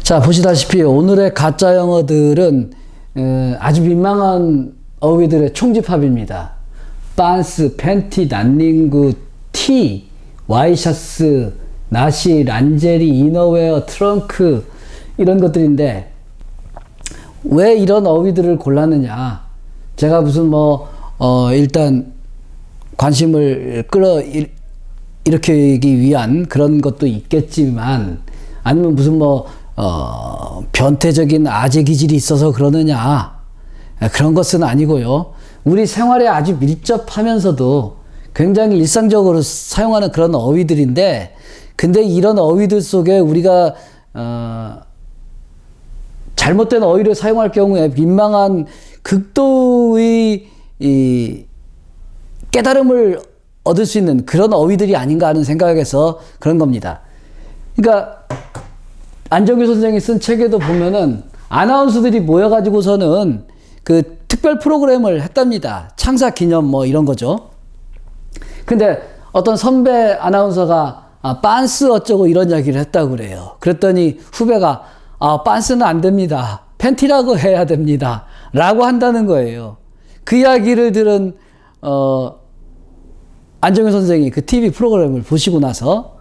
자, 보시다시피 오늘의 가짜 영어들은 아주 민망한 어휘들의 총집합입니다. 빤스, 팬티, 난닝구, 티, 와이셔츠, 나시, 란제리, 이너웨어, 트렁크 이런 것들인데 왜 이런 어휘들을 골랐느냐. 제가 무슨 일단 관심을 일으키기 위한 그런 것도 있겠지만 아니면 무슨 변태적인 아재 기질이 있어서 그러느냐. 그런 것은 아니고요. 우리 생활에 아주 밀접하면서도 굉장히 일상적으로 사용하는 그런 어휘들인데 근데 이런 어휘들 속에 우리가 잘못된 어휘를 사용할 경우에 민망한 극도의 깨달음을 얻을 수 있는 그런 어휘들이 아닌가 하는 생각에서 그런 겁니다. 그러니까 안정규 선생이 쓴 책에도 보면은 아나운서들이 모여가지고서는 그 특별 프로그램을 했답니다. 창사 기념 이런 거죠. 근데 어떤 선배 아나운서가 빤스 어쩌고 이런 이야기를 했다고 그래요. 그랬더니 후배가 빤스는 안 됩니다. 팬티라고 해야 됩니다. 라고 한다는 거예요. 그 이야기를 들은 안정규 선생이 그 TV 프로그램을 보시고 나서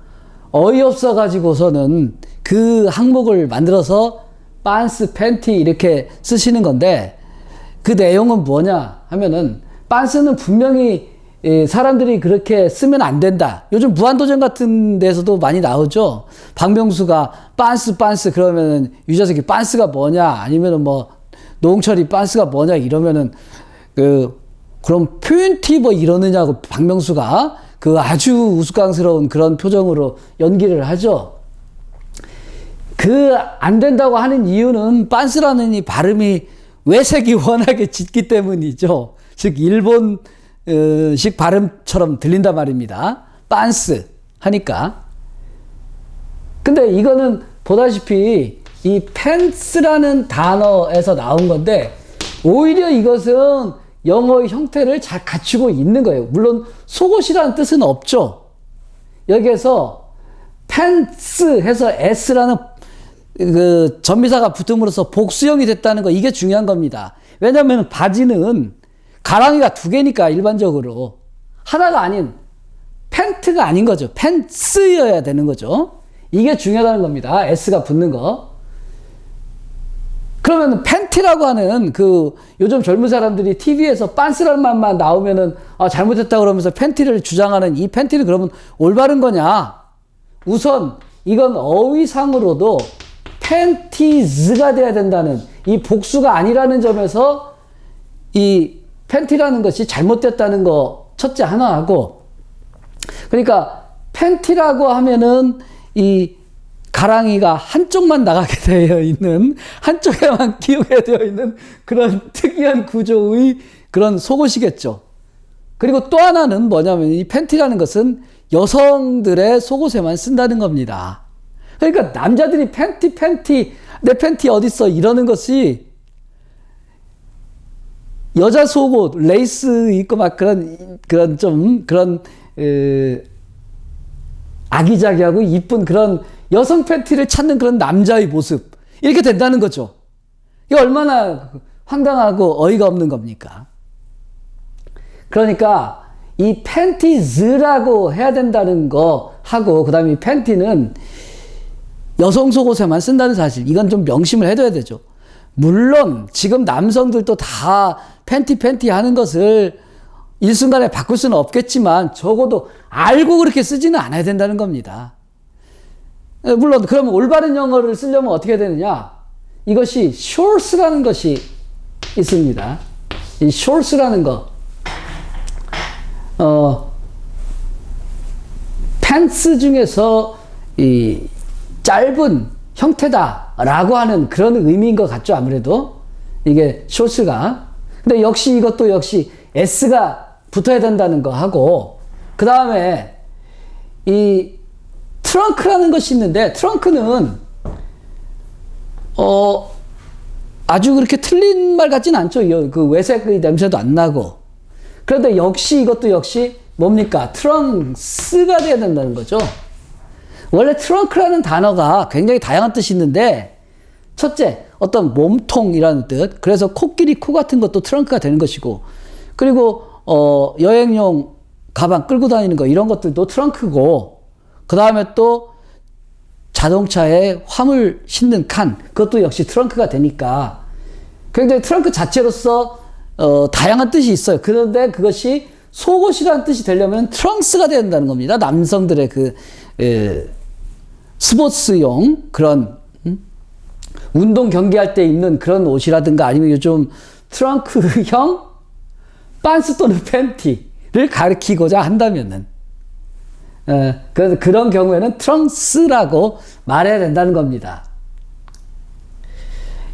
어이없어 가지고서는 그 항목을 만들어서 빤스, 팬티 이렇게 쓰시는 건데 그 내용은 뭐냐 하면은 빤스는 분명히 사람들이 그렇게 쓰면 안 된다. 요즘 무한도전 같은 데서도 많이 나오죠. 박명수가 빤스 그러면은 유재석이 빤스가 뭐냐 아니면은 노홍철이 빤스가 뭐냐 이러면은 그럼 팬티 이러느냐고 박명수가 그 아주 우스꽝스러운 그런 표정으로 연기를 하죠. 안 된다고 하는 이유는 빤스라는 이 발음이 외색이 워낙에 짙기 때문이죠. 즉 일본식 발음처럼 들린단 말입니다. 빤스 하니까. 근데 이거는 보다시피 이 팬츠라는 단어에서 나온 건데 오히려 이것은 영어의 형태를 잘 갖추고 있는 거예요. 물론 속옷이라는 뜻은 없죠. 여기에서 팬츠 해서 S라는 그 전미사가 붙음으로써 복수형이 됐다는 거, 이게 중요한 겁니다. 왜냐하면 바지는 가랑이가 두 개니까 일반적으로 하나가 아닌 팬트가 아닌 거죠. 팬츠여야 되는 거죠. 이게 중요하다는 겁니다. S가 붙는 거. 그러면 팬티라고 하는 요즘 젊은 사람들이 TV에서 빤스라는 말만 나오면은 잘못했다 그러면서 팬티를 주장하는 이 팬티는 그러면 올바른 거냐? 우선 이건 어휘상으로도 팬티즈가 돼야 된다는 이 복수가 아니라는 점에서 이 팬티라는 것이 잘못됐다는 거 첫째 하나 하고, 그러니까 팬티라고 하면은 이 가랑이가 한쪽만 나가게 되어 있는, 한쪽에만 끼우게 되어 있는 그런 특이한 구조의 그런 속옷이겠죠. 그리고 또 하나는 뭐냐면 이 팬티라는 것은 여성들의 속옷에만 쓴다는 겁니다. 그러니까 남자들이 팬티 내 팬티 어딨어 이러는 것이 여자 속옷 레이스 입고 막 그런 아기자기하고 이쁜 그런 여성 팬티를 찾는 그런 남자의 모습, 이렇게 된다는 거죠. 이게 얼마나 황당하고 어이가 없는 겁니까? 그러니까 이 팬티즈라고 해야 된다는 거 하고, 그 다음에 이 팬티는 여성 속옷에만 쓴다는 사실, 이건 좀 명심을 해둬야 되죠. 물론 지금 남성들도 다 팬티 하는 것을 일순간에 바꿀 수는 없겠지만 적어도 알고 그렇게 쓰지는 않아야 된다는 겁니다. 물론 그러면 올바른 영어를 쓰려면 어떻게 되느냐? 이것이 shorts라는 것이 있습니다. 이 shorts라는 거, 팬츠 중에서 이 짧은 형태다라고 하는 그런 의미인 것 같죠, 아무래도 이게 shorts가. 근데 이것도 역시 S가 붙어야 된다는 거 하고, 그 다음에 이 트렁크라는 것이 있는데, 트렁크는 아주 그렇게 틀린 말 같진 않죠. 그 외색의 냄새도 안 나고. 그런데 이것도 역시 뭡니까? 트렁스가 돼야 된다는 거죠. 원래 트렁크라는 단어가 굉장히 다양한 뜻이 있는데 첫째, 어떤 몸통이라는 뜻. 그래서 코끼리 코 같은 것도 트렁크가 되는 것이고, 그리고 여행용 가방 끌고 다니는 거 이런 것들도 트렁크고, 그 다음에 또 자동차에 화물 싣는 칸, 그것도 역시 트렁크가 되니까 굉장히 트렁크 자체로서 다양한 뜻이 있어요. 그런데 그것이 속옷이라는 뜻이 되려면 트렁스가 돼야 된다는 겁니다. 남성들의 스포츠용 그런 운동 경기할 때 입는 그런 옷이라든가 아니면 요즘 트렁크형 빤스 또는 팬티를 가리키고자 한다면은 그런 경우에는 트렁스라고 말해야 된다는 겁니다.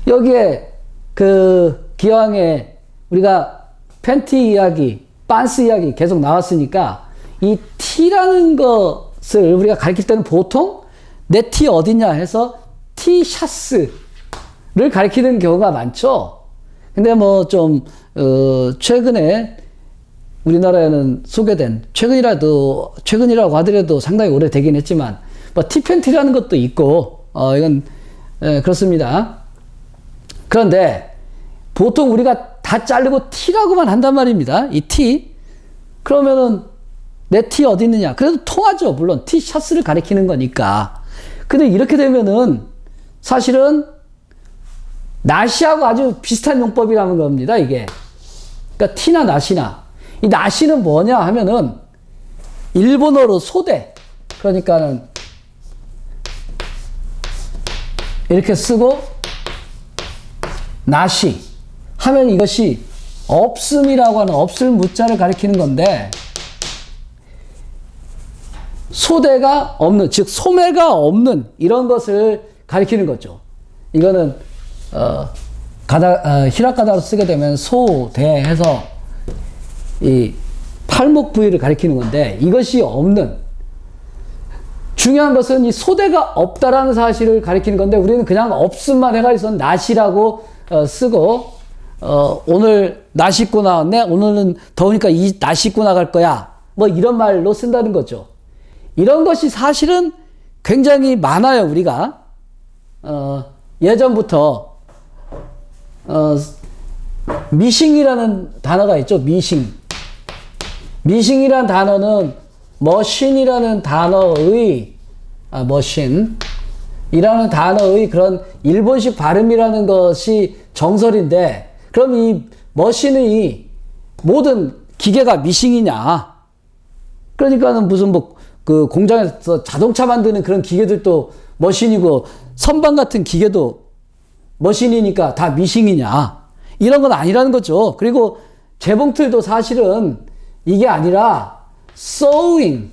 여기에 기왕에 우리가 팬티 이야기, 빤스 이야기 계속 나왔으니까 이 T라는 것을 우리가 가리킬 때는 보통 내 티 어디냐 해서 티셔츠를 가리키는 경우가 많죠. 근데 뭐 좀 최근에 우리나라에는 소개된 최근이라고 하더라도 상당히 오래되긴 했지만 뭐 티팬티라는 것도 있고 이건 그렇습니다. 그런데 보통 우리가 다 자르고 T라고만 한단 말입니다. 이 T 그러면은 내 티 어디 있느냐? 그래도 통하죠. 물론 티셔츠를 가리키는 거니까. 근데 이렇게 되면은 사실은 나시하고 아주 비슷한 용법이라는 겁니다. 이게. 그러니까 티나 나시나. 이 나시는 뭐냐 하면은 일본어로 소대. 그러니까는 이렇게 쓰고 나시 하면 이것이 없음이라고 하는 없을 무자를 가리키는 건데 소대가 없는, 즉 소매가 없는 이런 것을 가리키는 거죠. 이거는 히라가다로 쓰게 되면 소대해서 이 팔목 부위를 가리키는 건데 이것이 없는, 중요한 것은 이 소대가 없다라는 사실을 가리키는 건데 우리는 그냥 없음만 해가지고 나시라고 쓰고 오늘 나시 입고 나왔네, 오늘은 더우니까 이 나시 입고 나갈 거야, 뭐 이런 말로 쓴다는 거죠. 이런 것이 사실은 굉장히 많아요. 우리가 예전부터 미싱이라는 단어가 있죠. 미싱이라는 단어는 머신이라는 단어의 머신이라는 단어의 그런 일본식 발음이라는 것이 정설인데, 그럼 이 머신의 모든 기계가 미싱이냐? 그러니까는 무슨 그 공장에서 자동차 만드는 그런 기계들도 머신이고 선반 같은 기계도 머신이니까 다 미싱이냐? 이런 건 아니라는 거죠. 그리고 재봉틀도 사실은 이게 아니라 sewing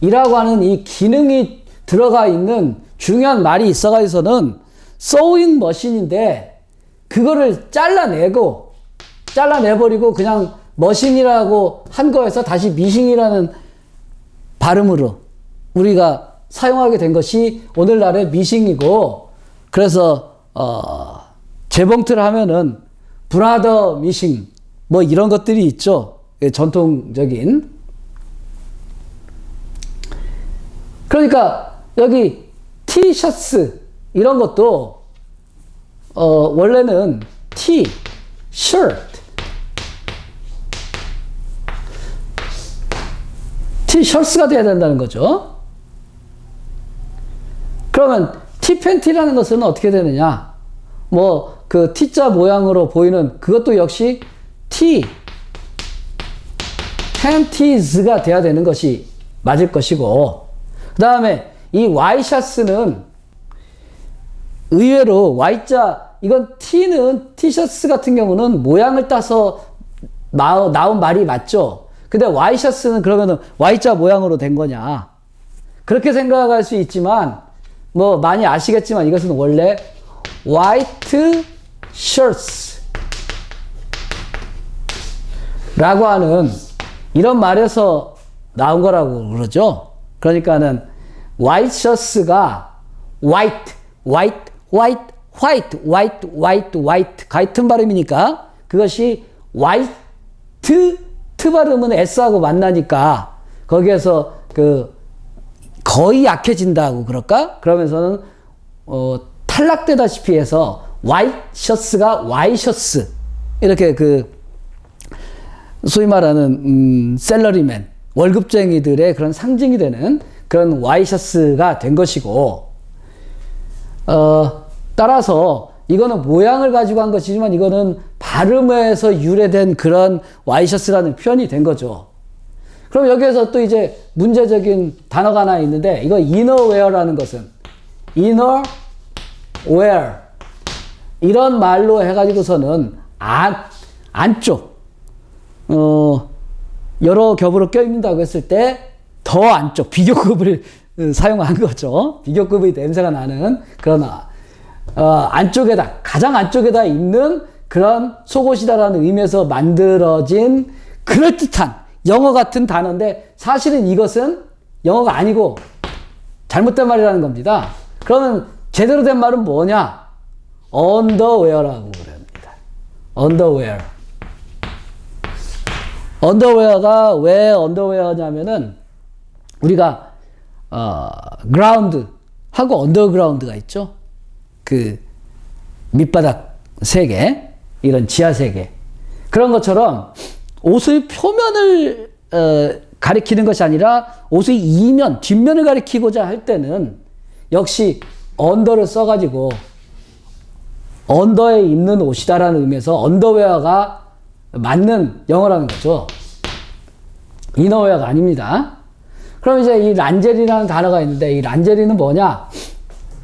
이라고 하는 이 기능이 들어가 있는 중요한 말이 있어가지고서는 sewing 머신인데 그거를 잘라내버리고 그냥 머신이라고 한 거에서 다시 미싱이라는 발음으로 우리가 사용하게 된 것이 오늘날의 미싱이고, 그래서 재봉틀 하면은 브라더 미싱 뭐 이런 것들이 있죠. 전통적인. 그러니까 여기 티셔츠 이런 것도 원래는 티셔츠가 돼야 된다는 거죠. 그러면 티팬티라는 것은 어떻게 되느냐? 뭐 그 T자 모양으로 보이는 그것도 역시 팬티즈가 돼야 되는 것이 맞을 것이고, 그 다음에 이 와이셔츠는 의외로 Y자, 이건 T는 티셔츠 같은 경우는 모양을 따서 나온 말이 맞죠. 근데 와이셔츠는 그러면은 Y자 모양으로 된 거냐? 그렇게 생각할 수 있지만, 뭐 많이 아시겠지만 이것은 원래 white shirts 라고 하는 이런 말에서 나온 거라고 그러죠. 그러니까는 white shirts가 white 같은 발음이니까 그것이 white 트 발음은 S하고 만나니까 거기에서 거의 약해진다고 그럴까? 그러면서는 탈락되다시피 해서 와이셔츠가 와이셔츠 이렇게 소위 말하는 셀러리맨 월급쟁이들의 그런 상징이 되는 그런 와이셔츠가 된 것이고 따라서 이거는 모양을 가지고 한 것이지만 이거는 발음에서 유래된 그런 와이셔츠라는 표현이 된 거죠. 그럼 여기에서 또 이제 문제적인 단어가 하나 있는데 이거 innerwear라는 것은 innerwear 이런 말로 해가지고서는 안쪽 여러 겹으로 껴입는다고 했을 때 더 안쪽 비교급을 사용한 거죠. 비교급의 냄새가 나는 그런 안쪽에다 가장 안쪽에다 입는 그런 속옷이다라는 의미에서 만들어진 그럴듯한 영어 같은 단어인데 사실은 이것은 영어가 아니고 잘못된 말이라는 겁니다. 그러면 제대로 된 말은 뭐냐? 언더웨어라고 그럽니다. 언더웨어. 언더웨어가 왜 언더웨어냐면은 우리가 그라운드 하고 언더그라운드가 있죠. 그 밑바닥 세계, 이런 지하 세계. 그런 것처럼 옷의 표면을 가리키는 것이 아니라 옷의 이면, 뒷면을 가리키고자 할 때는 역시 언더를 써가지고 언더에 입는 옷이다라는 의미에서 언더웨어가 맞는 영어라는 거죠. 이너웨어가 아닙니다. 그럼 이제 이 란제리라는 단어가 있는데 이 란제리는 뭐냐?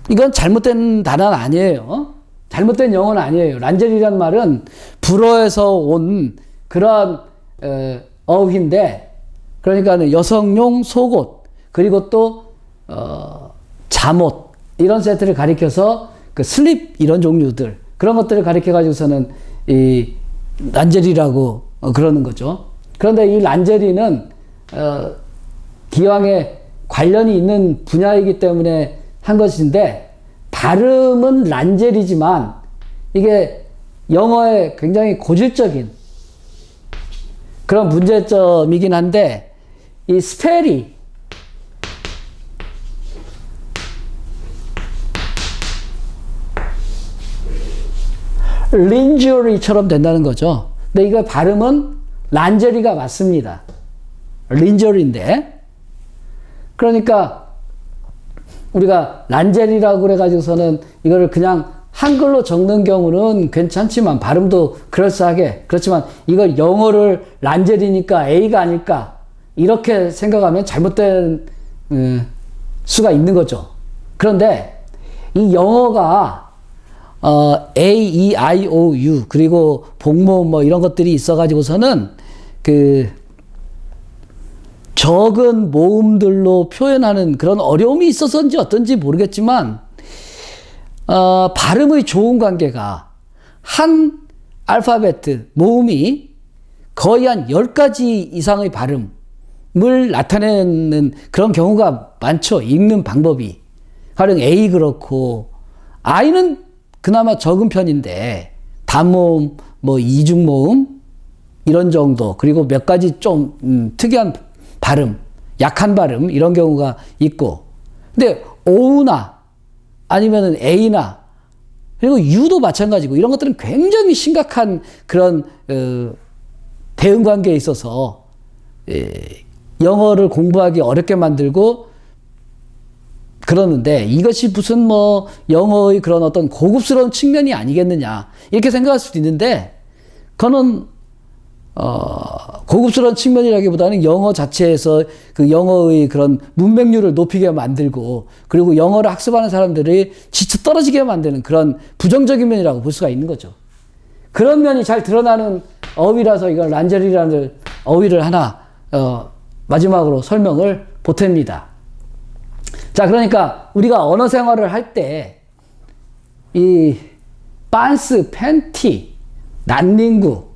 이건 잘못된 단어는 아니에요. 잘못된 영어는 아니에요. 란제리라는 말은 불어에서 온 그런 어휘인데 그러니까 여성용 속옷 그리고 또 잠옷 이런 세트를 가리켜서 그 슬립 이런 종류들 그런 것들을 가리켜 가지고서는 이 란제리라고 그러는 거죠. 그런데 이 란제리는 기왕에 관련이 있는 분야이기 때문에 한 것인데 발음은 란제리지만 이게 영어에 굉장히 고질적인 그런 문제점이긴 한데 이 스펠이 린저리처럼 된다는 거죠. 근데 이거 발음은 란제리가 맞습니다. 린저리인데 그러니까 우리가 란제리라고 그래가지고서는 이거를 그냥 한글로 적는 경우는 괜찮지만 발음도 그럴싸하게 그렇지만 이걸 영어를 란제리니까 A가 아닐까 이렇게 생각하면 잘못된 수가 있는 거죠. 그런데 이 영어가 A, E, I, O, U 그리고 복모 뭐 이런 것들이 있어가지고서는 적은 모음들로 표현하는 그런 어려움이 있어서인지 어떤지 모르겠지만 발음의 좋은 관계가 한 알파베트 모음이 거의 한 10가지 이상의 발음을 나타내는 그런 경우가 많죠. 읽는 방법이. 가령 A 그렇고 I는 그나마 적은 편인데 단모음, 뭐 이중모음 이런 정도 그리고 몇 가지 좀 특이한 발음, 약한 발음 이런 경우가 있고 근데 O나 아니면은 A나 그리고 U도 마찬가지고 이런 것들은 굉장히 심각한 그런 대응 관계에 있어서 영어를 공부하기 어렵게 만들고 그러는데 이것이 무슨 뭐 영어의 그런 어떤 고급스러운 측면이 아니겠느냐 이렇게 생각할 수도 있는데 그거는 고급스러운 측면이라기보다는 영어 자체에서 그 영어의 그런 문맹률을 높이게 만들고 그리고 영어를 학습하는 사람들이 지쳐 떨어지게 만드는 그런 부정적인 면이라고 볼 수가 있는 거죠. 그런 면이 잘 드러나는 어휘라서 이걸 란제리라는 어휘를 하나 마지막으로 설명을 보탭니다. 자, 그러니까 우리가 언어 생활을 할 때 이 빤스, 팬티, 난닝구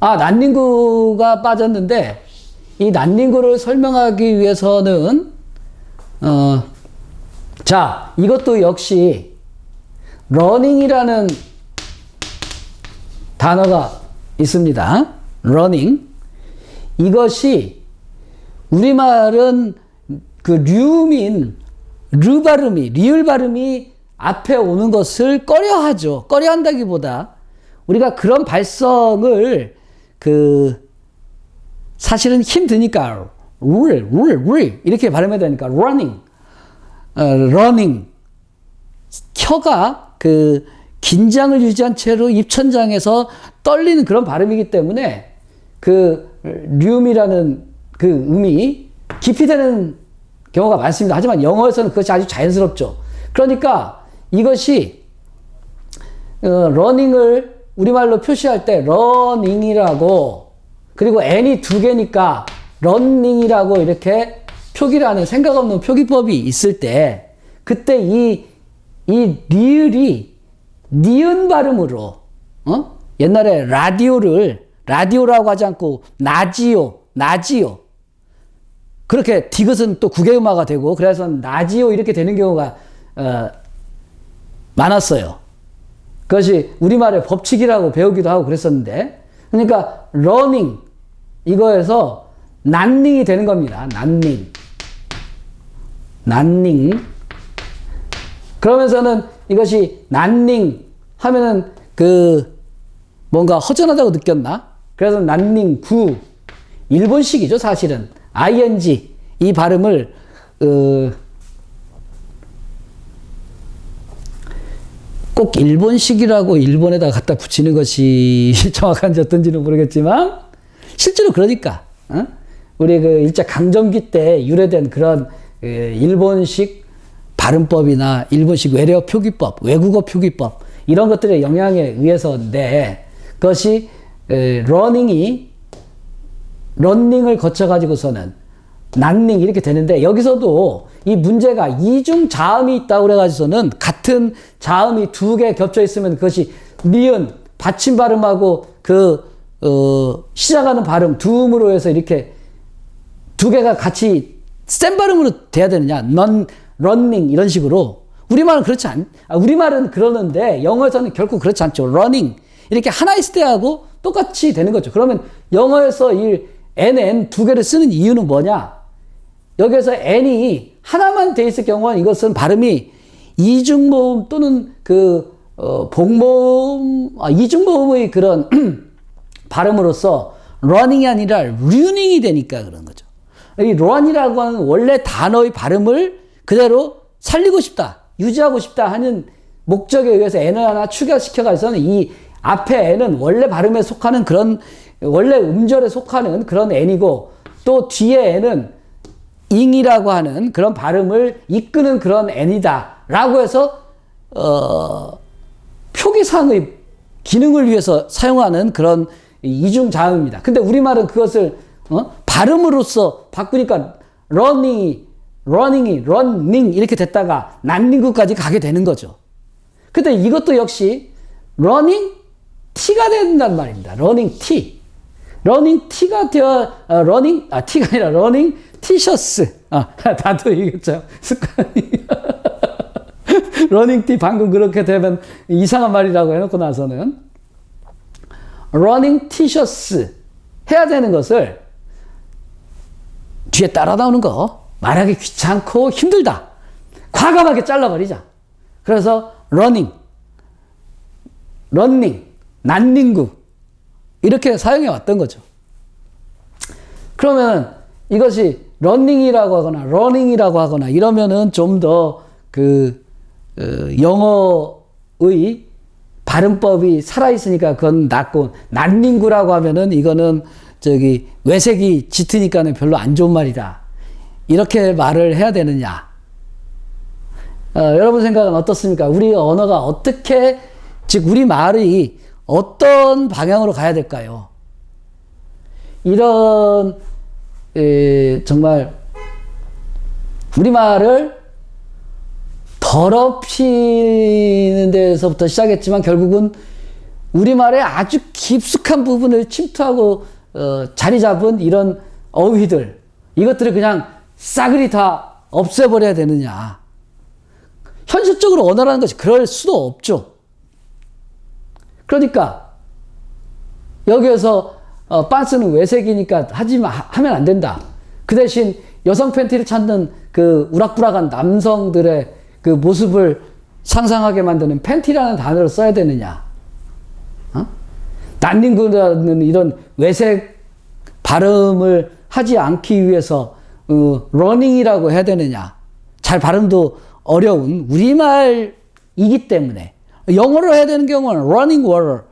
난닝구가 빠졌는데 이 난닝구를 설명하기 위해서는 자, 이것도 역시 러닝이라는 단어가 있습니다. 러닝. 이것이 우리말은 그 류민 르 발음이 리을 발음이 앞에 오는 것을 꺼려하죠. 꺼려한다기보다 우리가 그런 발성을 사실은 힘드니까 이렇게 발음해야 되니까 running 혀가 긴장을 유지한 채로 입천장에서 떨리는 그런 발음이기 때문에 륨이라는 음이 기피되는 경우가 많습니다. 하지만 영어에서는 그것이 아주 자연스럽죠. 그러니까 이것이 running을 우리말로 표시할 때 running이라고, 그리고 n이 두 개니까 running이라고 이렇게 표기를 하는 생각 없는 표기법이 있을 때, 그때 이 리을이 니은 발음으로, 옛날에 라디오라고 하지 않고 나지오 그렇게 디귿은 또 국외음화가 되고, 그래서 나지오 이렇게 되는 경우가 많았어요. 그것이 우리말의 법칙이라고 배우기도 하고 그랬었는데, 그러니까 러닝 이거에서 난닝이 되는 겁니다. 난닝. 그러면서는 이것이 난닝 하면은 뭔가 허전하다고 느꼈나? 그래서 난닝 구, 일본식이죠 사실은. ing 이 발음을 꼭 일본식이라고 일본에다 갖다 붙이는 것이 정확한지 어떤지는 모르겠지만 실제로 그러니까 우리 일제 강점기 때 유래된 그런 일본식 발음법이나 일본식 외래어 표기법, 외국어 표기법 이런 것들의 영향에 의해서인데, 그것이 러닝을 거쳐가지고서는 난닝 이렇게 되는데, 여기서도 이 문제가 이중 자음이 있다고 그래가지고서는 같은 자음이 두 개 겹쳐 있으면 그것이 니은 받침 발음하고 시작하는 발음 두음으로 해서 이렇게 두 개가 같이 센 발음으로 돼야 되느냐? running 이런 식으로. 우리말은 그렇지 우리말은 그러는데 영어에서는 결코 그렇지 않죠. running 이렇게 하나 있을 때하고 똑같이 되는 거죠. 그러면 영어에서 이 n 두 개를 쓰는 이유는 뭐냐? 여기에서 n이 하나만 돼 있을 경우는 이것은 발음이 이중모음 또는 복모음, 이중모음의 그런 발음으로서 running이 아니라 runing이 되니까 그런 거죠. 이 run이라고 하는 원래 단어의 발음을 그대로 살리고 싶다, 유지하고 싶다 하는 목적에 의해서 n을 하나 추가시켜가지고는 이 앞에 n은 원래 발음에 속하는 그런, 원래 음절에 속하는 그런 n이고, 또 뒤에 n은 잉이라고 하는 그런 발음을 이끄는 그런 n이다 라고 해서 표기상의 기능을 위해서 사용하는 그런 이중자음입니다. 근데 우리말은 그것을 발음으로서 바꾸니까 running 이렇게 됐다가 난닝구까지 가게 되는 거죠. 근데 이것도 역시 running t가 된단 말입니다. running t가 되어 t가 아니라 running 티셔츠. 나도 이게 참 습관이. running t 방금 그렇게 되면 이상한 말이라고 해놓고 나서는 running 티셔츠 해야 되는 것을 뒤에 따라 나오는 거 말하기 귀찮고 힘들다, 과감하게 잘라버리자. 그래서 running, 난닝구 이렇게 사용해 왔던 거죠. 그러면 이것이 running이라고 하거나 이러면은 좀 더 영어의 발음법이 살아있으니까 그건 낫고, 난닝구라고 하면은 이거는 외색이 짙으니까는 별로 안 좋은 말이다, 이렇게 말을 해야 되느냐? 여러분 생각은 어떻습니까? 우리 언어가 어떻게, 즉 우리 말이 어떤 방향으로 가야 될까요? 이런 정말 우리말을 더럽히는 데서부터 시작했지만 결국은 우리말의 아주 깊숙한 부분을 침투하고 자리 잡은 이런 어휘들, 이것들을 그냥 싸그리 다 없애버려야 되느냐? 현실적으로 언어라는 것이 그럴 수도 없죠. 그러니까 여기에서 빤스는 외색이니까 하면 안 된다. 그 대신 여성 팬티를 찾는 그 우락부락한 남성들의 그 모습을 상상하게 만드는 팬티라는 단어를 써야 되느냐? 난닝구라는 이런 외색 발음을 하지 않기 위해서 러닝이라고 해야 되느냐? 잘 발음도 어려운 우리말이기 때문에 영어로 해야 되는 경우는 running water,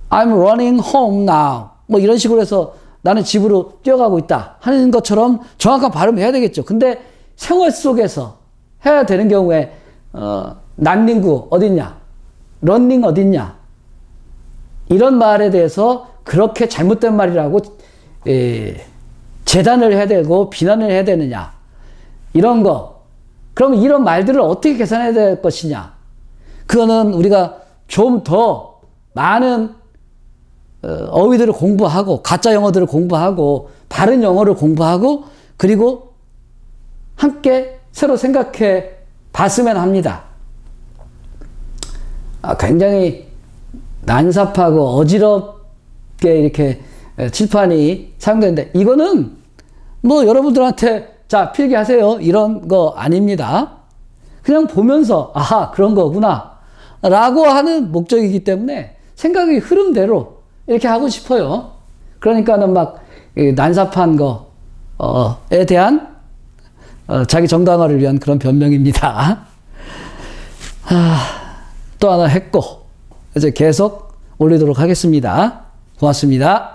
I'm running home now. 뭐 이런 식으로 해서 나는 집으로 뛰어가고 있다 하는 것처럼 정확한 발음을 해야 되겠죠. 근데 생활 속에서 해야 되는 경우에 난닝구 어딨냐? 런닝 어딨냐? 이런 말에 대해서 그렇게 잘못된 말이라고 재단을 해야 되고 비난을 해야 되느냐? 이런 거. 그럼 이런 말들을 어떻게 계산해야 될 것이냐? 그거는 우리가 좀 더 많은 어휘들을 공부하고 가짜 영어들을 공부하고 바른 영어를 공부하고 그리고 함께 새로 생각해 봤으면 합니다. 굉장히 난삽하고 어지럽게 이렇게 칠판이 사용되는데 이거는 뭐 여러분들한테 자 필기하세요 이런 거 아닙니다. 그냥 보면서 아하 그런 거구나 라고 하는 목적이기 때문에 생각의 흐름대로 이렇게 하고 싶어요. 그러니까는 막 난삽한 거에 대한 자기 정당화를 위한 그런 변명입니다. 또 하나 했고 이제 계속 올리도록 하겠습니다. 고맙습니다.